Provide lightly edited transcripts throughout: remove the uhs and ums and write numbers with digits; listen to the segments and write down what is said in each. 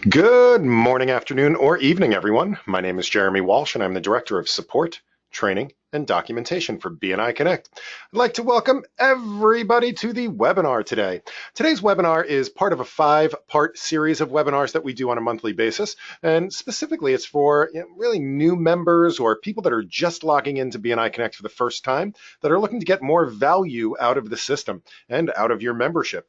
Good morning, afternoon, or evening, everyone. My name is Jeremy Walsh, and I'm the Director of Support, Training, and Documentation for BNI Connect. I'd like to welcome everybody to the webinar today. Today's webinar is part of a 5-part series of webinars that we do on a monthly basis, and specifically it's for really new members or people that are just logging into BNI Connect for the first time that are looking to get more value out of the system and out of your membership.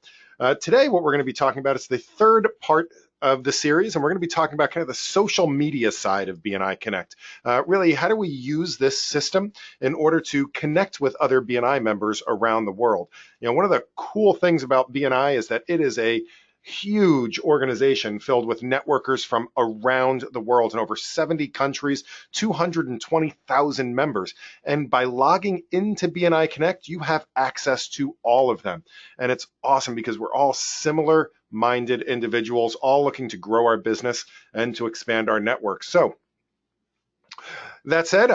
Today, what we're going to be talking about is the third part of the series, and we're going to be talking about kind of the social media side of BNI Connect. Really, how do we use this system in order to connect with other BNI members around the world? One of the cool things about BNI is that it is a huge organization filled with networkers from around the world in over 70 countries, 220,000 members. And by logging into BNI Connect, you have access to all of them. And it's awesome because we're all similar minded individuals, all looking to grow our business and to expand our network. So that said,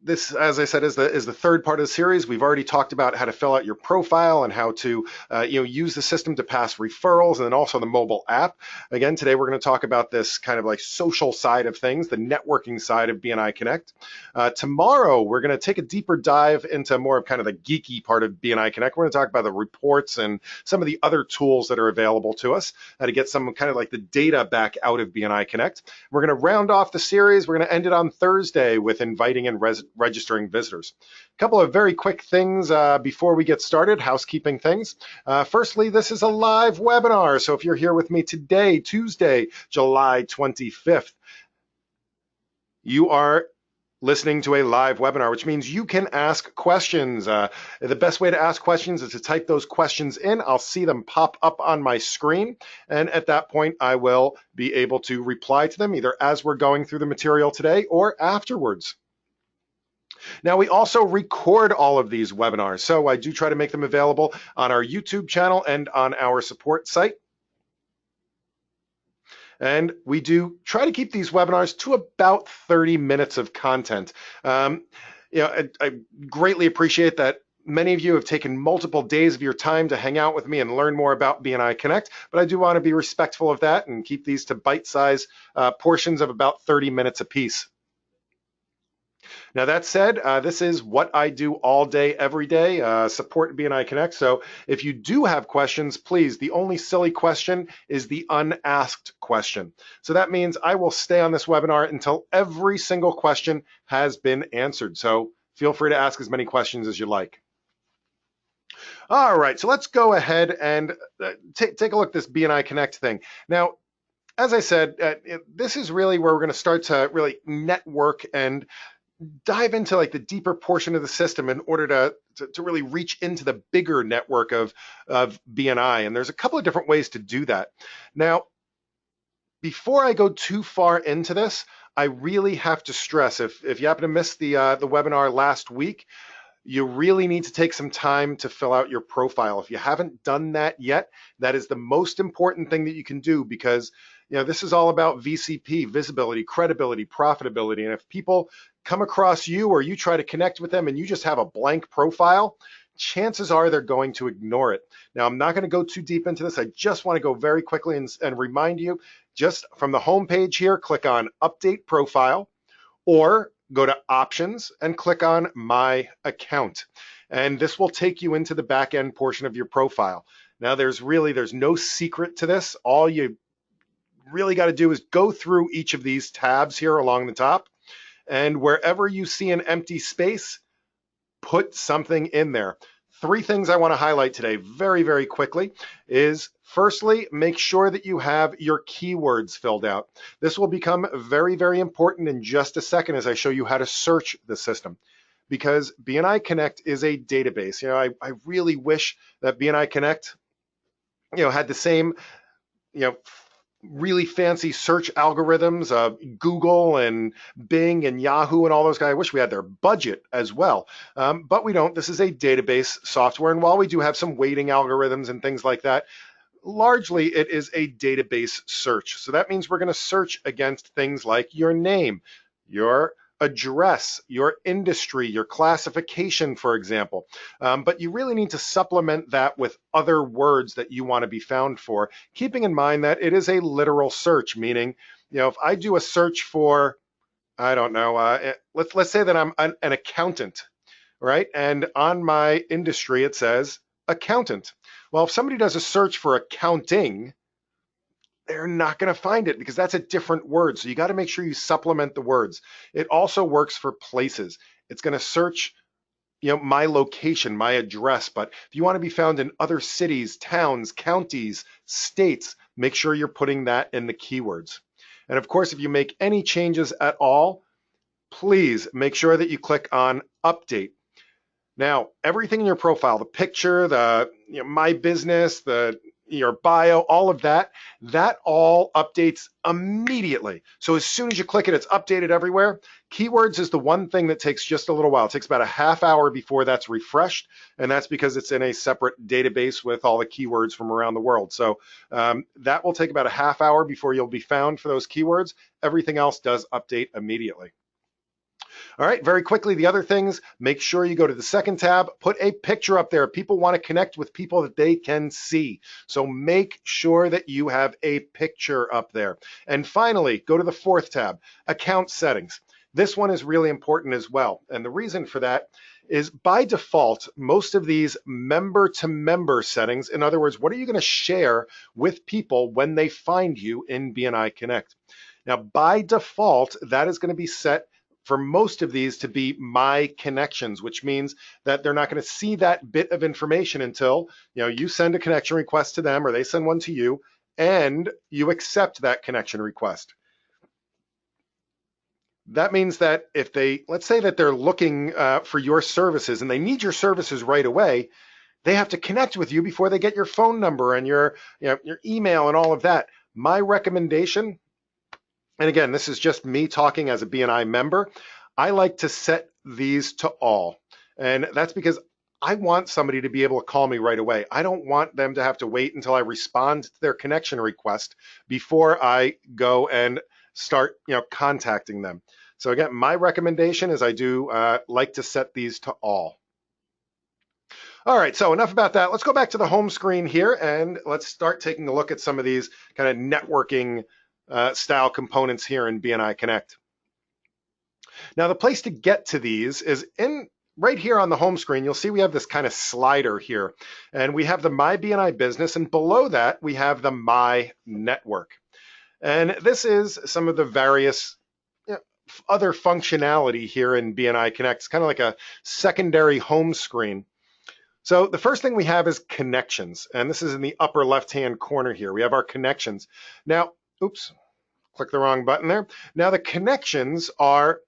this, as I said, is the third part of the series. We've already talked about how to fill out your profile and how to use the system to pass referrals, and then also the mobile app. Again, today we're going to talk about this kind of like social side of things, the networking side of BNI Connect. Tomorrow, we're going to take a deeper dive into more of kind of the geeky part of BNI Connect. We're going to talk about the reports and some of the other tools that are available to us, how to get some kind of like the data back out of BNI Connect. We're going to round off the series. We're going to end it on Thursday with inviting and registering visitors. A couple of very quick things before we get started, housekeeping things. Firstly, this is a live webinar. So if you're here with me today, Tuesday, July 25th, you are listening to a live webinar, which means you can ask questions. The best way to ask questions is to type those questions in. I'll see them pop up on my screen. And at that point, I will be able to reply to them either as we're going through the material today or afterwards. Now, we also record all of these webinars, so I do try to make them available on our YouTube channel and on our support site. And we do try to keep these webinars to about 30 minutes of content. I greatly appreciate that many of you have taken multiple days of your time to hang out with me and learn more about BNI Connect, but I do want to be respectful of that and keep these to bite-sized portions of about 30 minutes apiece. Now, that said, this is what I do all day, every day, support BNI Connect. So if you do have questions, please, the only silly question is the unasked question. So that means I will stay on this webinar until every single question has been answered. So feel free to ask as many questions as you like. All right, so let's go ahead and take a look at this BNI Connect thing. Now, as I said, this is really where we're going to start to really network and dive into like the deeper portion of the system in order to really reach into the bigger network of BNI. And there's a couple of different ways to do that. Now, before I go too far into this, I really have to stress, if you happen to miss the webinar last week, you really need to take some time to fill out your profile. If you haven't done that yet, that is the most important thing that you can do, because this is all about VCP, visibility, credibility, profitability. And if people come across you or you try to connect with them and you just have a blank profile, chances are they're going to ignore it. Now, I'm not going to go too deep into this. I just want to go very quickly and remind you, just from the home page here, click on Update Profile, or go to Options and click on My Account. And this will take you into the back end portion of your profile. Now, there's no secret to this. All you really got to do is go through each of these tabs here along the top, and wherever you see an empty space, put something in there. 3 things I want to highlight today very, very quickly is, firstly, make sure that you have your keywords filled out. This will become very, very important in just a second as I show you how to search the system, because BNI Connect is a database. I really wish that BNI Connect had the same really fancy search algorithms of Google and Bing and Yahoo and all those guys. I wish we had their budget as well, but we don't. This is a database software, and while we do have some weighting algorithms and things like that, largely it is a database search. So that means we're going to search against things like your name, your address, your industry, your classification, for example. But you really need to supplement that with other words that you want to be found for, keeping in mind that it is a literal search, meaning, if I do a search for, I don't know, let's say that I'm an accountant, right? And on my industry, it says accountant. Well, if somebody does a search for accounting, they're not going to find it because that's a different word. So you got to make sure you supplement the words. It also works for places. It's going to search, my location, my address. But if you want to be found in other cities, towns, counties, states, make sure you're putting that in the keywords. And of course, if you make any changes at all, please make sure that you click on update. Now, everything in your profile, the picture, the my business, your bio, all of that, that all updates immediately. So as soon as you click it, it's updated everywhere. Keywords is the one thing that takes just a little while. It takes about a half hour before that's refreshed, and that's because it's in a separate database with all the keywords from around the world. So that will take about a half hour before you'll be found for those keywords. Everything else does update immediately. All right, very quickly, the other things, make sure you go to the second tab, put a picture up there. People want to connect with people that they can see. So make sure that you have a picture up there. And finally, go to the fourth tab, account settings. This one is really important as well. And the reason for that is by default, most of these member-to-member settings, in other words, what are you going to share with people when they find you in BNI Connect? Now, by default, that is going to be set for most of these to be my connections, which means that they're not going to see that bit of information until you send a connection request to them or they send one to you and you accept that connection request. That means that if let's say that they're looking for your services and they need your services right away, they have to connect with you before they get your phone number and your email and all of that. My recommendation, and again, this is just me talking as a BNI member, I like to set these to all. And that's because I want somebody to be able to call me right away. I don't want them to have to wait until I respond to their connection request before I go and start contacting them. So again, my recommendation is I do like to set these to all. All right, so enough about that. Let's go back to the home screen here and let's start taking a look at some of these kind of networking style components here in BNI Connect. Now, the place to get to these is right here on the home screen. You'll see we have this kind of slider here, and we have the My BNI Business, and below that we have the My Network. And this is some of the various other functionality here in BNI Connect. It's kind of like a secondary home screen. So the first thing we have is connections, and this is in the upper left-hand corner here. We have our connections. Now, oops, click the wrong button there. Now the connections are,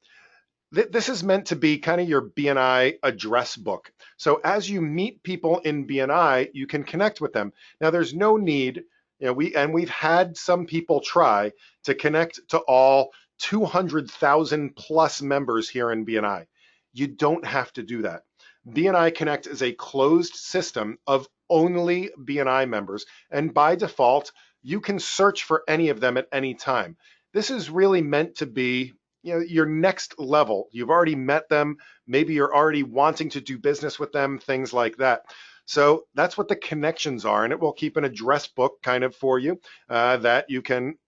this is meant to be kind of your BNI address book. So as you meet people in BNI, you can connect with them. Now there's no need, we've had some people try to connect to all 200,000 plus members here in BNI. You don't have to do that. BNI Connect is a closed system of only BNI members, and by default, you can search for any of them at any time. This is really meant to be your next level. You've already met them, maybe you're already wanting to do business with them, things like that. So that's what the connections are, and it will keep an address book kind of for you that you can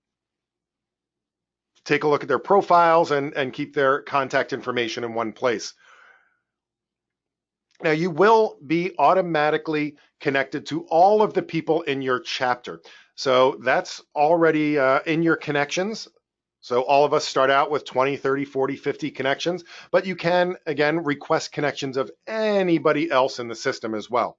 take a look at their profiles and keep their contact information in one place. Now, you will be automatically connected to all of the people in your chapter. So that's already in your connections. So all of us start out with 20, 30, 40, 50 connections, but you can, again, request connections of anybody else in the system as well.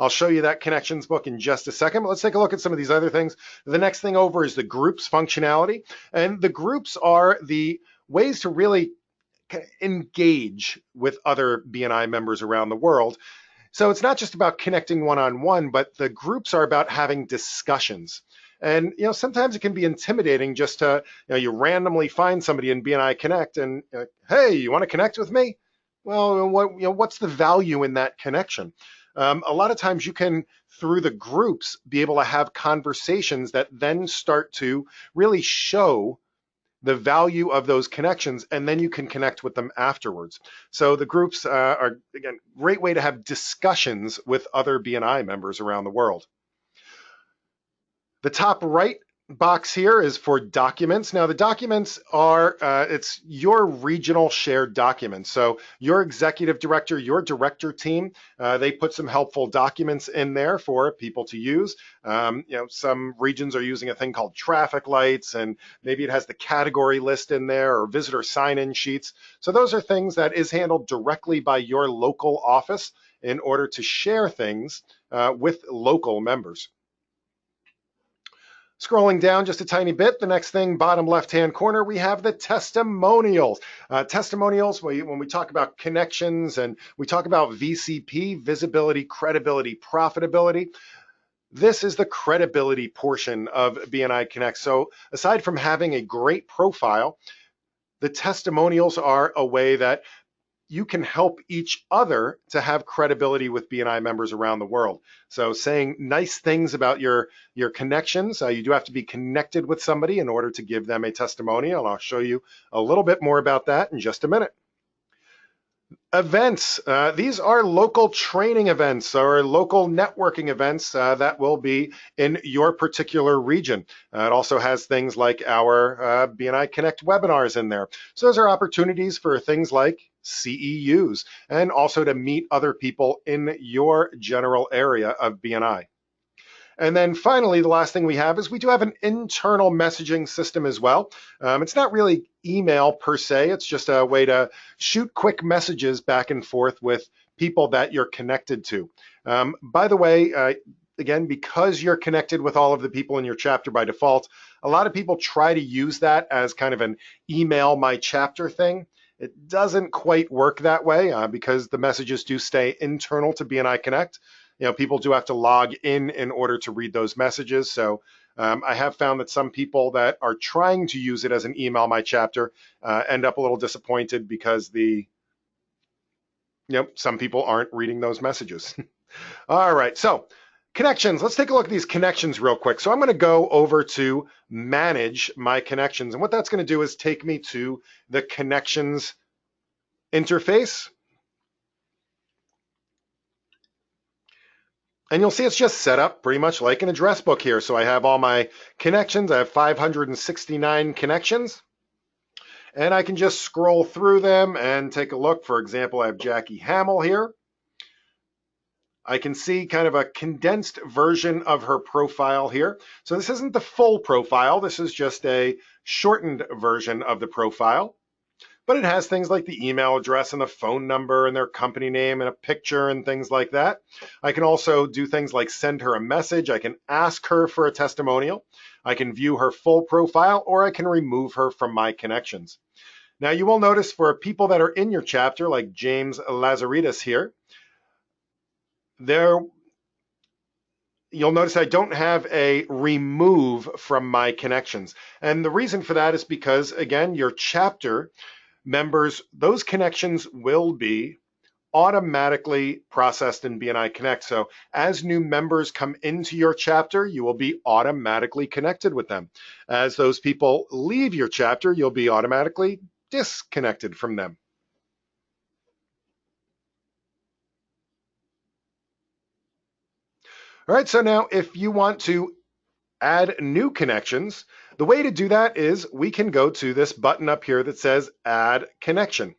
I'll show you that connections book in just a second, but let's take a look at some of these other things. The next thing over is the groups functionality, and the groups are the ways to really engage with other BNI members around the world. So it's not just about connecting one-on-one, but the groups are about having discussions. And sometimes it can be intimidating just to you randomly find somebody in BNI Connect and hey, you want to connect with me? Well, what's the value in that connection? A lot of times you can, through the groups, be able to have conversations that then start to really show the value of those connections, and then you can connect with them afterwards. So the groups are, again, great way to have discussions with other BNI members around the world. The top right box here is for documents. Now the documents are, it's your regional shared documents. So your executive director, your director team, they put some helpful documents in there for people to use. Some regions are using a thing called traffic lights, and maybe it has the category list in there or visitor sign-in sheets. So those are things that is handled directly by your local office in order to share things with local members. Scrolling down just a tiny bit, the next thing, bottom left-hand corner, we have the testimonials. Testimonials, when we talk about connections and we talk about VCP, visibility, credibility, profitability, this is the credibility portion of BNI Connect. So aside from having a great profile, the testimonials are a way that you can help each other to have credibility with BNI members around the world. So saying nice things about your connections, you do have to be connected with somebody in order to give them a testimonial. I'll show you a little bit more about that in just a minute. Events. These are local training events or local networking events that will be in your particular region. It also has things like our BNI Connect webinars in there. So those are opportunities for things like CEUs and also to meet other people in your general area of BNI. And then finally, the last thing we have is we do have an internal messaging system as well. It's not really email per se. It's just a way to shoot quick messages back and forth with people that you're connected to. By the way, again, because you're connected with all of the people in your chapter by default, a lot of people try to use that as kind of an email my chapter thing. It doesn't quite work that way because the messages do stay internal to BNI Connect. People do have to log in order to read those messages. So I have found that some people that are trying to use it as an email my chapter end up a little disappointed because some people aren't reading those messages. All right, so connections. Let's take a look at these connections real quick. So I'm going to go over to manage my connections. And what that's going to do is take me to the connections interface. And you'll see it's just set up pretty much like an address book here. So I have all my connections. I have 569 connections. And I can just scroll through them and take a look. For example, I have Jackie Hamill here. I can see kind of a condensed version of her profile here. So this isn't the full profile. This is just a shortened version of the profile. But it has things like the email address and the phone number and their company name and a picture and things like that. I can also do things like send her a message. I can ask her for a testimonial. I can view her full profile, or I can remove her from my connections. Now you will notice for people that are in your chapter, like James Lazaridis here, you'll notice I don't have a remove from my connections. And the reason for that is because, again, your chapter members, those connections will be automatically processed in BNI Connect. So as new members come into your chapter, you will be automatically connected with them. As those people leave your chapter, you'll be automatically disconnected from them. All right, so now if you want to add new connections, the way to do that is we can go to this button up here that says Add Connection.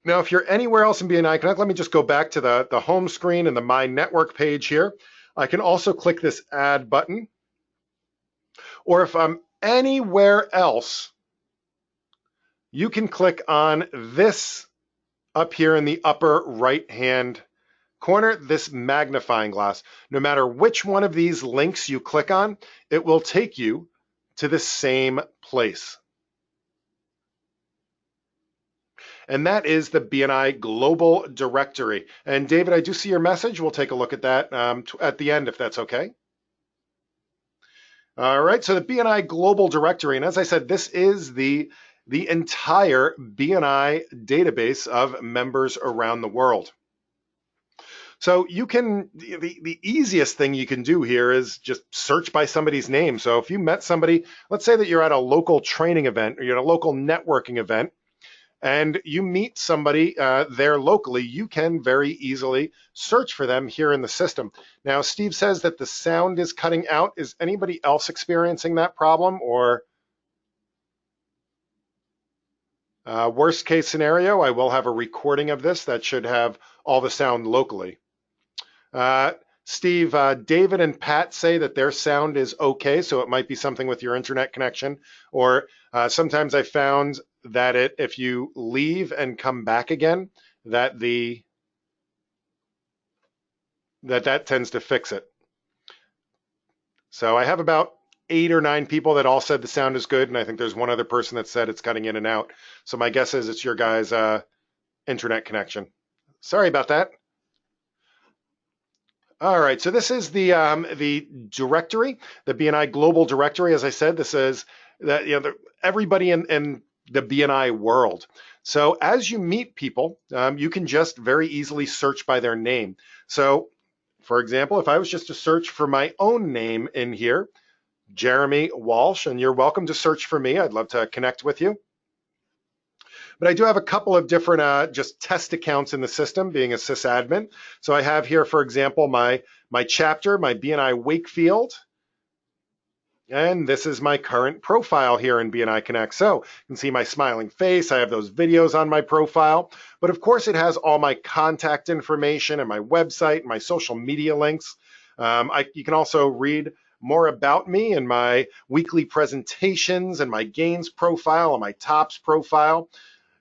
Now, if you're anywhere else in BNI Connect, let me just go back to the home screen and the My Network page here. I can also click this Add button. Or if I'm anywhere else, you can click on this up here in the upper right-hand corner, this magnifying glass. No matter which one of these links you click on, it will take you to the same place. And that is the BNI Global Directory. And David, I do see your message. We'll take a look at that at the end, if that's okay. All right, so the BNI Global Directory, and as I said, this is the entire BNI database of members around the world. So you can, the easiest thing you can do here is just search by somebody's name. So if you met somebody, let's say that you're at a local training event or you're at a local networking event, and you meet somebody there locally, you can very easily search for them here in the system. Now, Steve says that the sound is cutting out. Is anybody else experiencing that problem? Or worst case scenario, I will have a recording of this that should have all the sound locally. Uh, Steve, David and Pat say that their sound is okay, so it might be something with your internet connection. Or sometimes I found that if you leave and come back again, that that tends to fix it. So I have about 8 or 9 people that all said the sound is good, and I think there's one other person that said it's cutting in and out. So my guess is it's your guys' internet connection. Sorry about that. All right, so this is the directory, the BNI Global Directory. As I said, this is that everybody in the BNI world. So as you meet people, you can just very easily search by their name. So, for example, if I was just to search for my own name in here, Jeremy Walsh, and you're welcome to search for me. I'd love to connect with you. But I do have a couple of different just test accounts in the system, being a sysadmin. So I have here, for example, my chapter, my BNI Wakefield. And this is my current profile here in BNI Connect. So you can see my smiling face. I have those videos on my profile. But of course, it has all my contact information and my website and my social media links. You can also read more about me in my weekly presentations and my gains profile and my tops profile.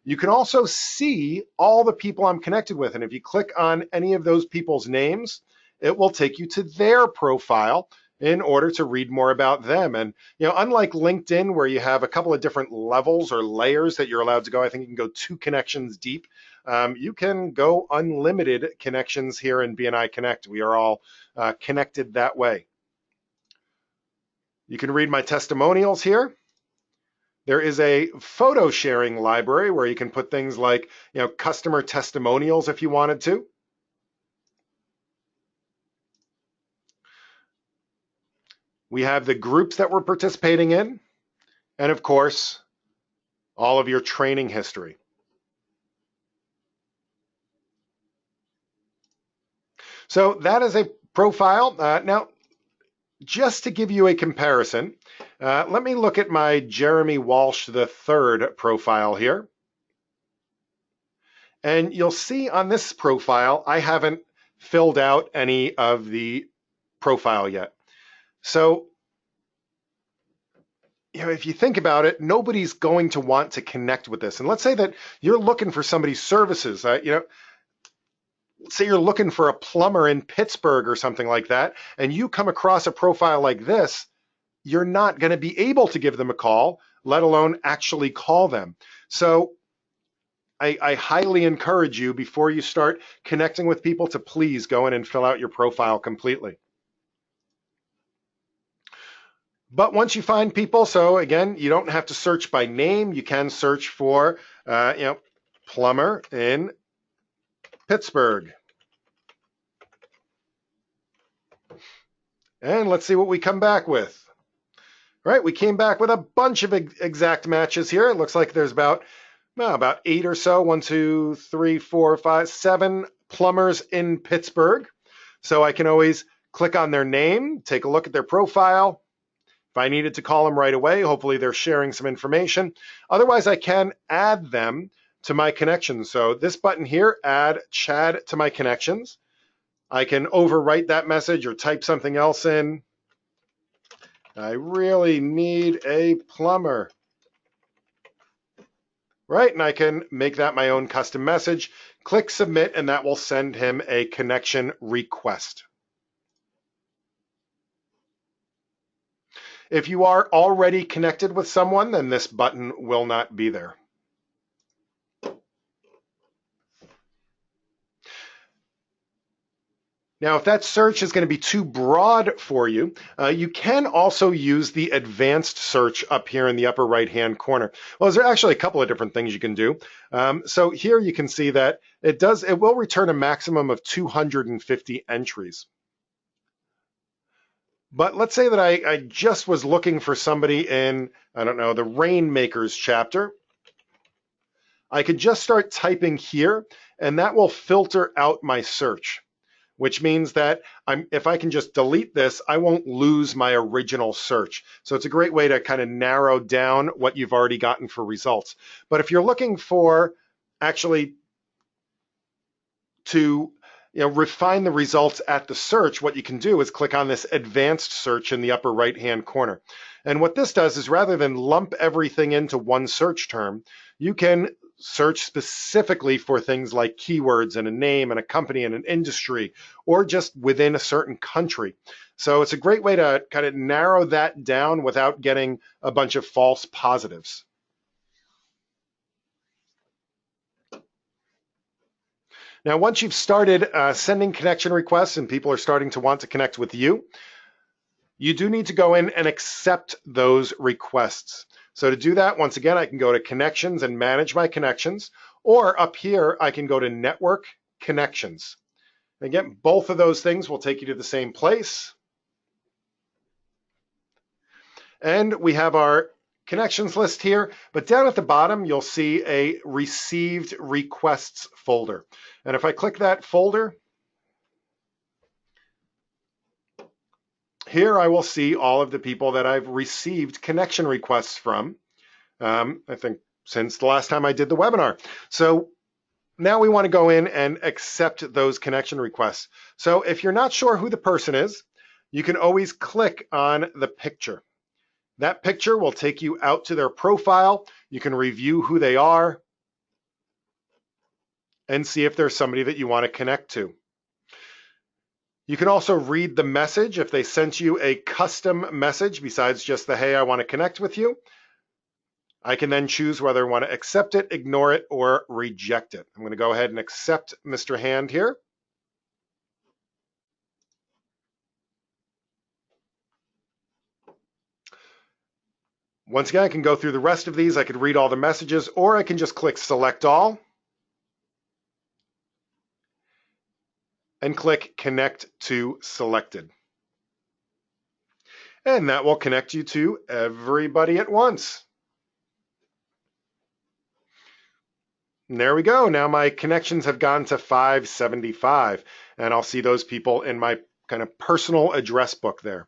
You can also see all the people I'm connected with. And if you click on any of those people's names, it will take you to their profile in order to read more about them. And unlike LinkedIn, where you have a couple of different levels or layers that you're allowed to go, I think you can go 2 connections deep. You can go unlimited connections here in BNI Connect. We are all connected that way. You can read my testimonials here. There is a photo sharing library where you can put things like customer testimonials if you wanted to. We have the groups that we're participating in, and of course, all of your training history. So that is a profile. Now, just to give you a comparison, let me look at my Jeremy Walsh III profile here. And you'll see on this profile, I haven't filled out any of the profile yet. So, if you think about it, nobody's going to want to connect with this. And let's say that you're looking for somebody's services. Say you're looking for a plumber in Pittsburgh or something like that, and you come across a profile like this, you're not going to be able to give them a call, let alone actually call them. So I highly encourage you, before you start connecting with people, to please go in and fill out your profile completely. But once you find people, so again, you don't have to search by name. You can search for, plumber in Pittsburgh. And let's see what we come back with. All right, we came back with a bunch of exact matches here. It looks like there's about 8 or so, 1, 2, 3, 4, 5, 7 plumbers in Pittsburgh. So I can always click on their name, take a look at their profile. If I needed to call them right away, hopefully they're sharing some information. Otherwise, I can add them to my connections. So this button here, add Chad to my connections. I can overwrite that message or type something else in. I really need a plumber. Right, and I can make that my own custom message. Click submit, and that will send him a connection request. If you are already connected with someone, then this button will not be there. Now, if that search is going to be too broad for you, you can also use the advanced search up here in the upper right-hand corner. Well, there's actually a couple of different things you can do. So here you can see that it will return a maximum of 250 entries. But let's say that I just was looking for somebody in, I don't know, the Rainmakers chapter. I could just start typing here, and that will filter out my search, which means that if I can just delete this, I won't lose my original search. So it's a great way to kind of narrow down what you've already gotten for results. But if you're looking for actually to refine the results at the search, what you can do is click on this advanced search in the upper right-hand corner. And what this does is rather than lump everything into one search term, you can search specifically for things like keywords and a name and a company and an industry, or just within a certain country. So it's a great way to kind of narrow that down without getting a bunch of false positives. Now, once you've started sending connection requests and people are starting to want to connect with you, you do need to go in and accept those requests. So to do that, once again, I can go to Connections and manage my connections, or up here, I can go to Network Connections. Again, both of those things will take you to the same place. And we have our connections list here, but down at the bottom, you'll see a Received Requests folder. And if I click that folder, here I will see all of the people that I've received connection requests from, I think since the last time I did the webinar. So now we want to go in and accept those connection requests. So if you're not sure who the person is, you can always click on the picture. That picture will take you out to their profile. You can review who they are and see if there's somebody that you want to connect to. You can also read the message if they sent you a custom message besides just the, hey, I want to connect with you. I can then choose whether I want to accept it, ignore it, or reject it. I'm going to go ahead and accept Mr. Hand here. Once again, I can go through the rest of these. I could read all the messages, or I can just click Select All and click Connect to Selected. And that will connect you to everybody at once. And there we go. Now my connections have gone to 575, and I'll see those people in my kind of personal address book there.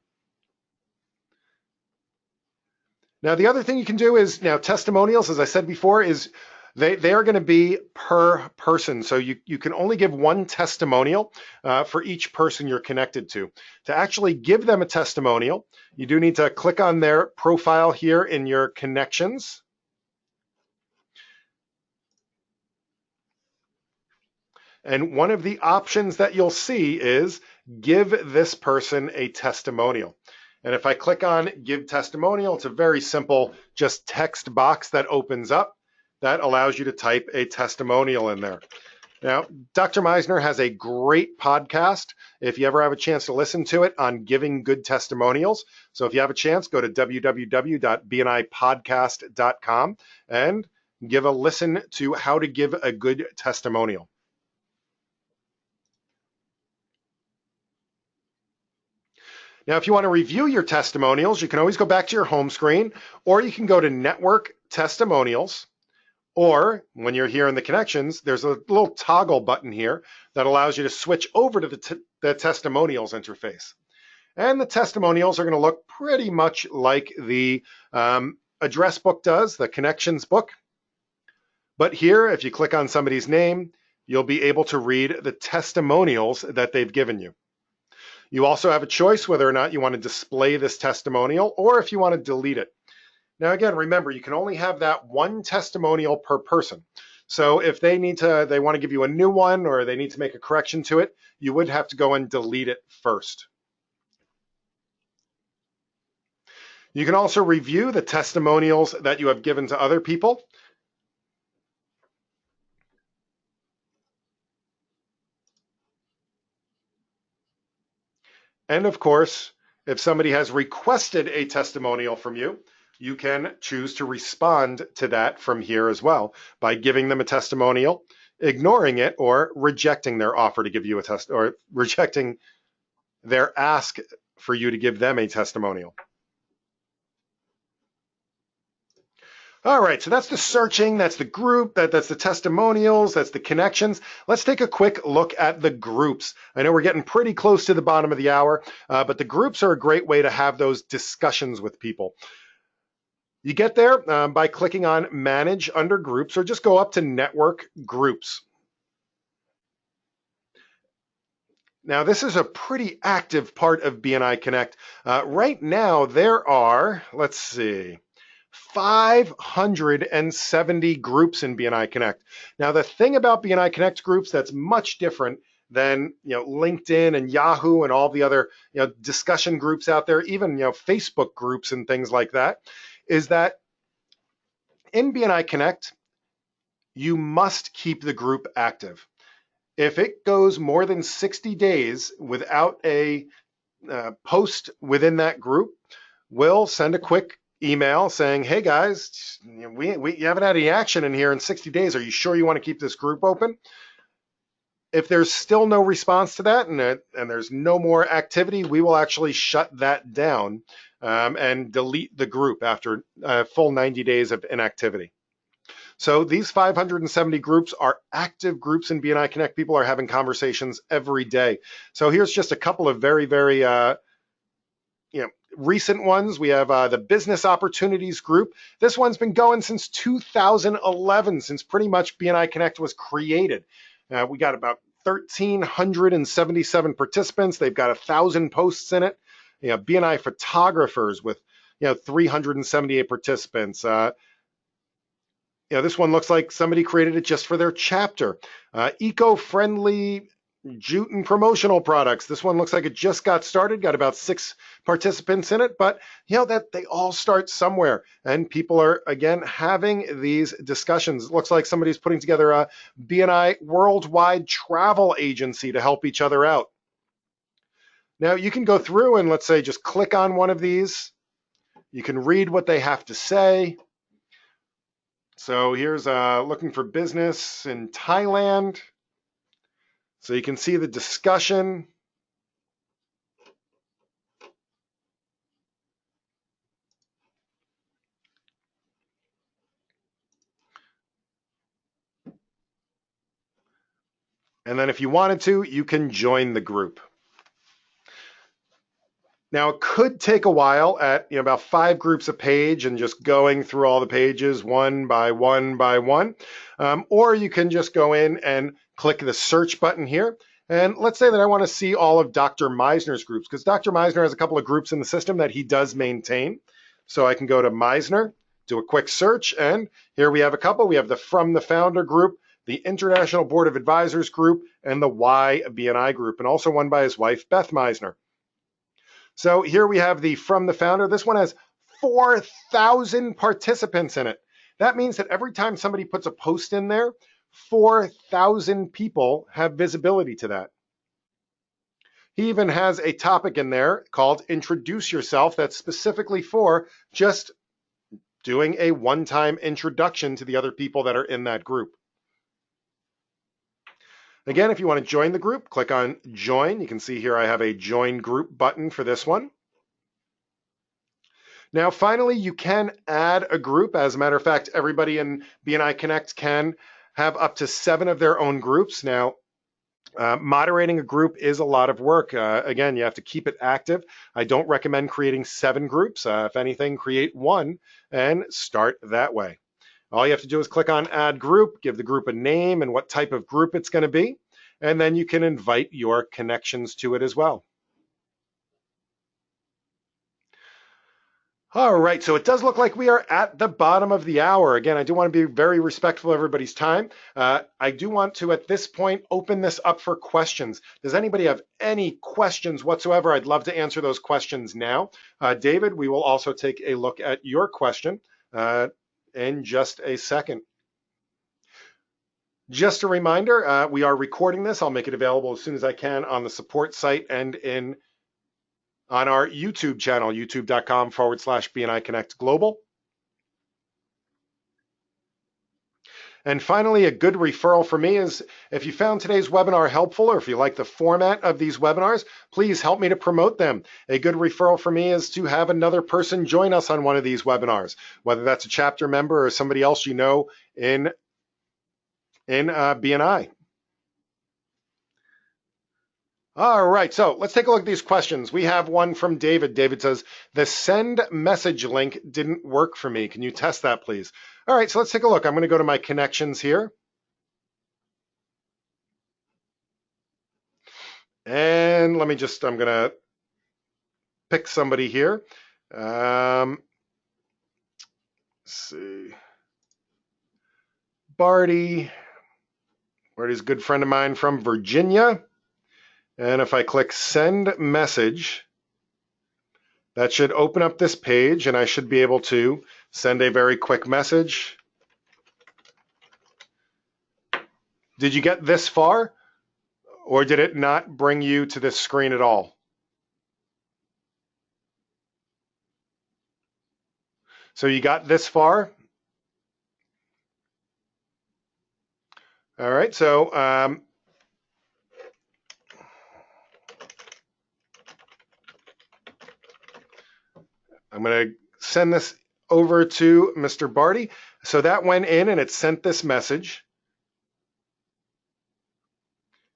Now, the other thing you can do is, now testimonials, as I said before, is they are going to be per person. So you can only give one testimonial for each person you're connected to. To actually give them a testimonial, you do need to click on their profile here in your connections. And one of the options that you'll see is give this person a testimonial. And if I click on give testimonial, it's a very simple just text box that opens up that allows you to type a testimonial in there. Now, Dr. Meisner has a great podcast if you ever have a chance to listen to it on giving good testimonials. So if you have a chance, go to www.bnipodcast.com and give a listen to how to give a good testimonial. Now, if you want to review your testimonials, you can always go back to your home screen, or you can go to Network Testimonials, or when you're here in the connections, there's a little toggle button here that allows you to switch over to the testimonials interface. And the testimonials are going to look pretty much like the address book does, the connections book. But here, if you click on somebody's name, you'll be able to read the testimonials that they've given you. You also have a choice whether or not you want to display this testimonial or if you want to delete it. Now, again, remember, you can only have that one testimonial per person. So if they want to give you a new one or they need to make a correction to it, you would have to go and delete it first. You can also review the testimonials that you have given to other people. And of course, if somebody has requested a testimonial from you, you can choose to respond to that from here as well by giving them a testimonial, ignoring it, or rejecting their offer to give you a test, or rejecting their ask for you to give them a testimonial. All right, so that's the searching, that's the group, that's the testimonials, that's the connections. Let's take a quick look at the groups. I know we're getting pretty close to the bottom of the hour, but the groups are a great way to have those discussions with people. You get there by clicking on Manage under Groups, or just go up to Network Groups. Now, this is a pretty active part of BNI Connect. Right now, there are, let's see, 570 groups in BNI Connect. Now, the thing about BNI Connect groups that's much different than LinkedIn and Yahoo and all the other discussion groups out there, even Facebook groups and things like that, is that in BNI Connect, you must keep the group active. If it goes more than 60 days without a post within that group, we'll send a quick email saying, hey guys, we haven't had any action in here in 60 days. Are you sure you want to keep this group open? If there's still no response to that and there's no more activity, we will actually shut that down and delete the group after a full 90 days of inactivity. So these 570 groups are active groups in BNI Connect. People are having conversations every day. So here's just a couple of very, very recent ones. We have the Business Opportunities Group. This one's been going since 2011, since pretty much BNI Connect was created. We got about 1,377 participants. They've got 1,000 posts in it. BNI photographers with 378 participants. This one looks like somebody created it just for their chapter. Eco-friendly jute and promotional products. This one looks like it just got started, got about 6 participants in it, but that they all start somewhere, and people are again having these discussions. It looks like somebody's putting together a BNI worldwide travel agency to help each other out. Now you can go through and let's say just click on one of these. You can read what they have to say. So here's looking for business in Thailand. So you can see the discussion. And then if you wanted to, you can join the group. Now it could take a while at about 5 groups a page and just going through all the pages one by one by one. Or you can just go in and click the search button here. And let's say that I want to see all of Dr. Meisner's groups, because Dr. Meisner has a couple of groups in the system that he does maintain. So I can go to Meisner, do a quick search, and here we have a couple. We have the From the Founder group, the International Board of Advisors group, and the Why BNI group, and also one by his wife, Beth Meisner. So here we have the From the Founder. This one has 4,000 participants in it. That means that every time somebody puts a post in there, 4,000 people have visibility to that. He even has a topic in there called Introduce Yourself that's specifically for just doing a one-time introduction to the other people that are in that group. Again, if you want to join the group, click on Join. You can see here I have a Join Group button for this one. Now, finally, you can add a group. As a matter of fact, everybody in BNI Connect can have up to 7 of their own groups. Now, moderating a group is a lot of work. Again, you have to keep it active. I don't recommend creating 7 groups. If anything, create 1 and start that way. All you have to do is click on Add Group, give the group a name and what type of group it's going to be, and then you can invite your connections to it as well. All right, so it does look like we are at the bottom of the hour. Again, I do want to be very respectful of everybody's time. I do want to, at this point, open this up for questions. Does anybody have any questions whatsoever? I'd love to answer those questions now. David, we will also take a look at your question in just a second. Just a reminder, we are recording this. I'll make it available as soon as I can on the support site and in on our YouTube channel, youtube.com/BNI Connect Global. And finally, a good referral for me is if you found today's webinar helpful, or if you like the format of these webinars, please help me to promote them. A good referral for me is to have another person join us on one of these webinars, whether that's a chapter member or somebody else you know in BNI. All right, so let's take a look at these questions. We have one from David. David says, the send message link didn't work for me. Can you test that, please? All right, so let's take a look. I'm going to go to my connections here. And I'm going to pick somebody here. Let's see. Barty's a good friend of mine from Virginia. And if I click send message, that should open up this page and I should be able to send a very quick message. Did you get this far? Or did it not bring you to this screen at all? So you got this far? All right, so I'm going to send this over to Mr. Barty. So that went in and it sent this message.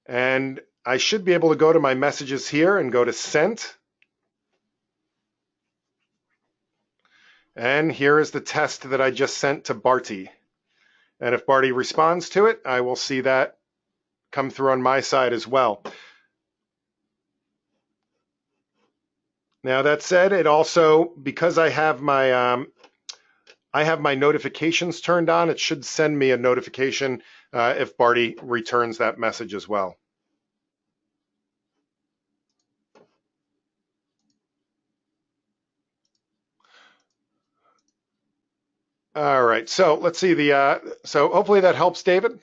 And I should be able to go to my messages here and go to sent. And here is the test that I just sent to Barty. And if Barty responds to it, I will see that come through on my side as well. Now that said, it also, because I have my notifications turned on, it should send me a notification if Barty returns that message as well. All right, so let's see so hopefully that helps, David.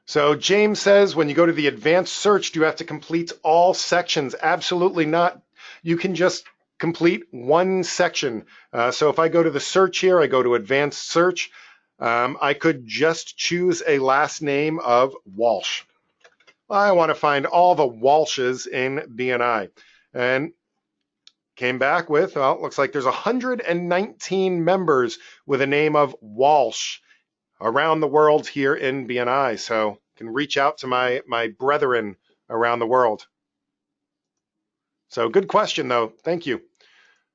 So James says, when you go to the advanced search, do you have to complete all sections? Absolutely not. You can just complete one section. So if I go to the search here, I go to advanced search, I could just choose a last name of Walsh. I want to find all the Walshes in BNI. And came back with, well, it looks like there's 119 members with a name of Walsh around the world here in BNI. So I can reach out to my brethren around the world. So good question, though. Thank you.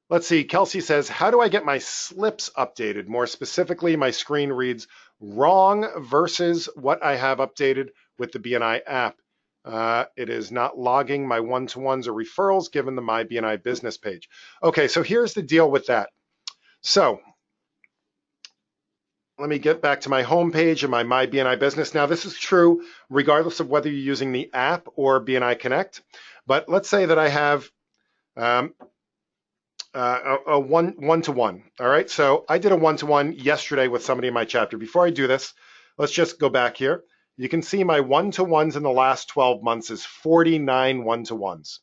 Let's see. Kelsey says, how do I get my slips updated? More specifically, my screen reads wrong versus what I have updated with the BNI app. It is not logging my one-to-ones or referrals given the My BNI business page. Okay, so here's the deal with that. So let me get back to my home page and my BNI business. Now, this is true regardless of whether you're using the app or BNI Connect. But let's say that I have a one-to-one. All right, so I did a one-to-one yesterday with somebody in my chapter. Before I do this, let's just go back here. You can see my one-to-ones in the last 12 months is 49 one-to-ones.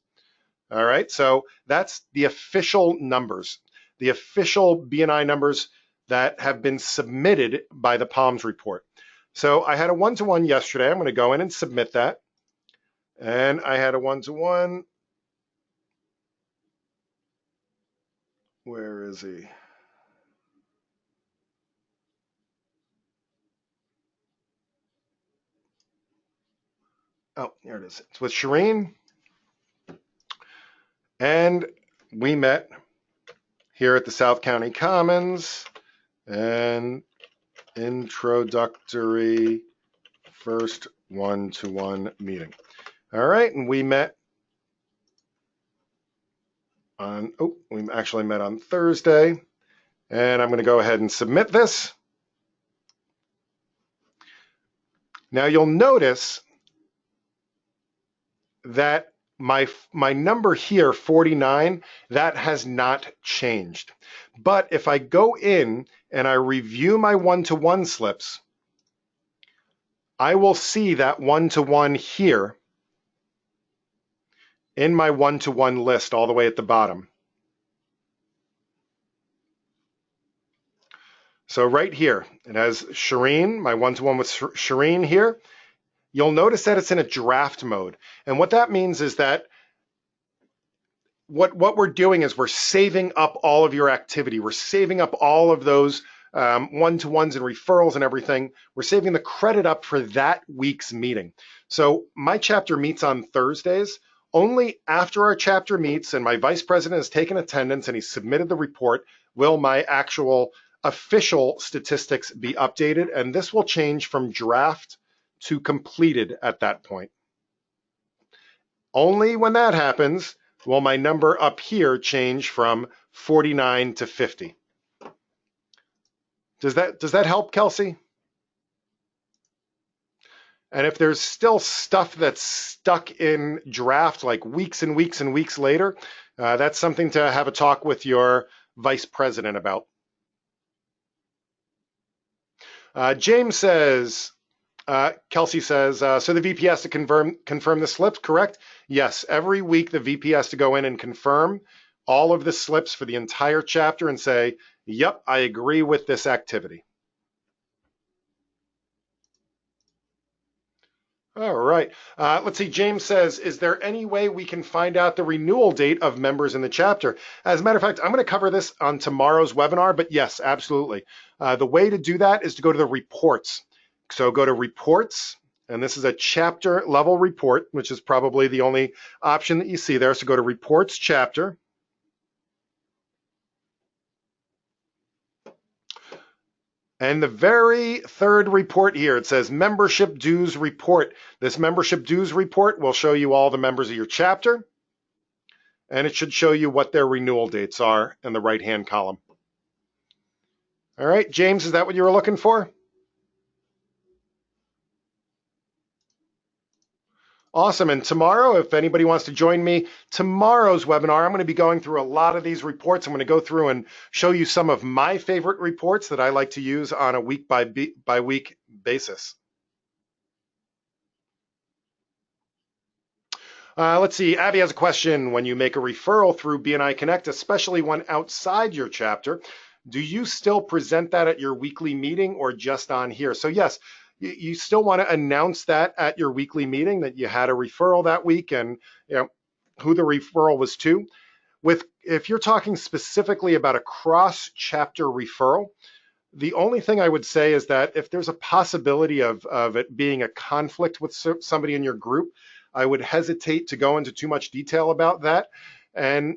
All right, so that's the official numbers, the official BNI numbers that have been submitted by the PALMS report. So I had a one-to-one yesterday. I'm going to go in and submit that. And I had a one-to-one. Where is he? Oh, here it is. It's with Shireen. And we met here at the South County Commons and introductory first one-to-one meeting. All right, and we met on, we actually met on Thursday. And I'm going to go ahead and submit this. Now you'll notice that my number here, 49, that has not changed. But if I go in and I review my one-to-one slips, I will see that one-to-one here in my one-to-one list all the way at the bottom. So right here, it has Shireen, my one-to-one with Shireen here. You'll notice that it's in a draft mode. And what that means is that what we're doing is we're saving up all of your activity. We're saving up all of those one-to-ones and referrals and everything. We're saving the credit up for that week's meeting. So my chapter meets on Thursdays. Only after our chapter meets and my vice president has taken attendance and he's submitted the report will my actual official statistics be updated. And this will change from draft to completed at that point. Only when that happens will my number up here change from 49 to 50. Does that help, Kelsey? And if there's still stuff that's stuck in draft like weeks and weeks and weeks later, that's something to have a talk with your vice president about. James says, Kelsey says, so the VP has to confirm the slips, correct? Yes, every week the VP has to go in and confirm all of the slips for the entire chapter and say, yep, I agree with this activity. All right, let's see, James says, is there any way we can find out the renewal date of members in the chapter? As a matter of fact, I'm gonna cover this on tomorrow's webinar, but yes, absolutely. The way to do that is to go to the reports. So go to reports, and this is a chapter level report, which is probably the only option that you see there. So go to reports chapter. And the very third report here, it says membership dues report. This membership dues report will show you all the members of your chapter, and it should show you what their renewal dates are in the right-hand column. All right, James, is that what you were looking for? Awesome. And tomorrow, if anybody wants to join me, tomorrow's webinar, I'm going to be going through a lot of these reports. I'm going to go through and show you some of my favorite reports that I like to use on a week by week basis. Let's see, Abby has a question. When you make a referral through BNI Connect, especially one outside your chapter, do you still present that at your weekly meeting or just on here? So yes, you still want to announce that at your weekly meeting that you had a referral that week and who the referral was to. If you're talking specifically about a cross-chapter referral, the only thing I would say is that if there's a possibility of it being a conflict with somebody in your group, I would hesitate to go into too much detail about that. And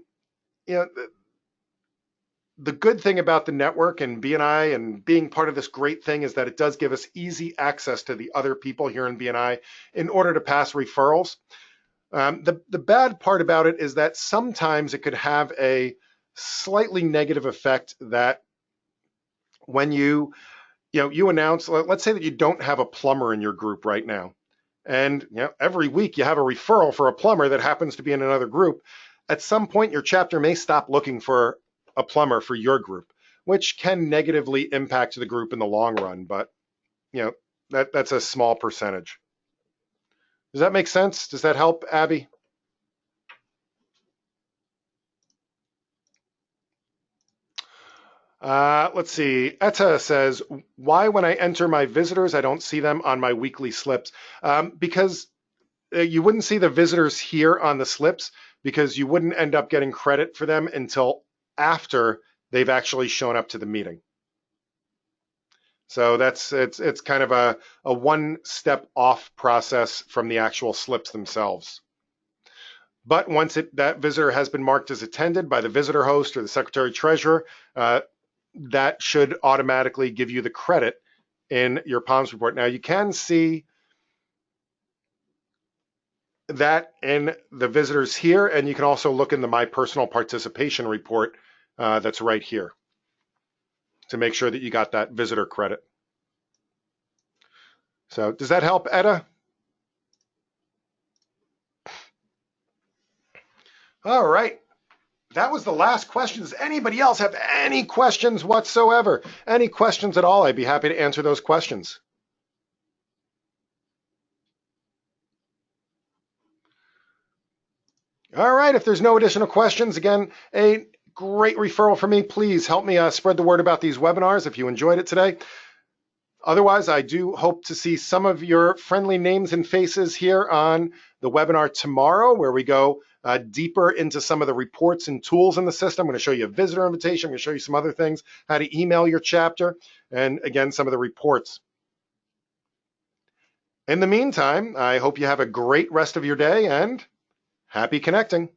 the good thing about the network and BNI and being part of this great thing is that it does give us easy access to the other people here in BNI in order to pass referrals. The bad part about it is that sometimes it could have a slightly negative effect that when you announce, let's say that you don't have a plumber in your group right now. And every week you have a referral for a plumber that happens to be in another group. At some point, your chapter may stop looking for a plumber for your group, which can negatively impact the group in the long run. But that's a small percentage. Does that make sense? Does that help, Abby? Let's see. Etta says, why when I enter my visitors, I don't see them on my weekly slips? Because you wouldn't see the visitors here on the slips because you wouldn't end up getting credit for them until after they've actually shown up to the meeting. So it's kind of a one step off process from the actual slips themselves. But once that visitor has been marked as attended by the visitor host or the secretary treasurer, that should automatically give you the credit in your POMS report. Now you can see that in the visitors here, and you can also look in the My Personal Participation report that's right here to make sure that you got that visitor credit. So does that help, Etta? All right. That was the last question. Does anybody else have any questions whatsoever? Any questions at all? I'd be happy to answer those questions. All right. If there's no additional questions, again, a great referral for me. Please help me spread the word about these webinars if you enjoyed it today. Otherwise, I do hope to see some of your friendly names and faces here on the webinar tomorrow, where we go deeper into some of the reports and tools in the system. I'm going to show you a visitor invitation. I'm going to show you some other things, how to email your chapter, and again, some of the reports. In the meantime, I hope you have a great rest of your day and happy connecting.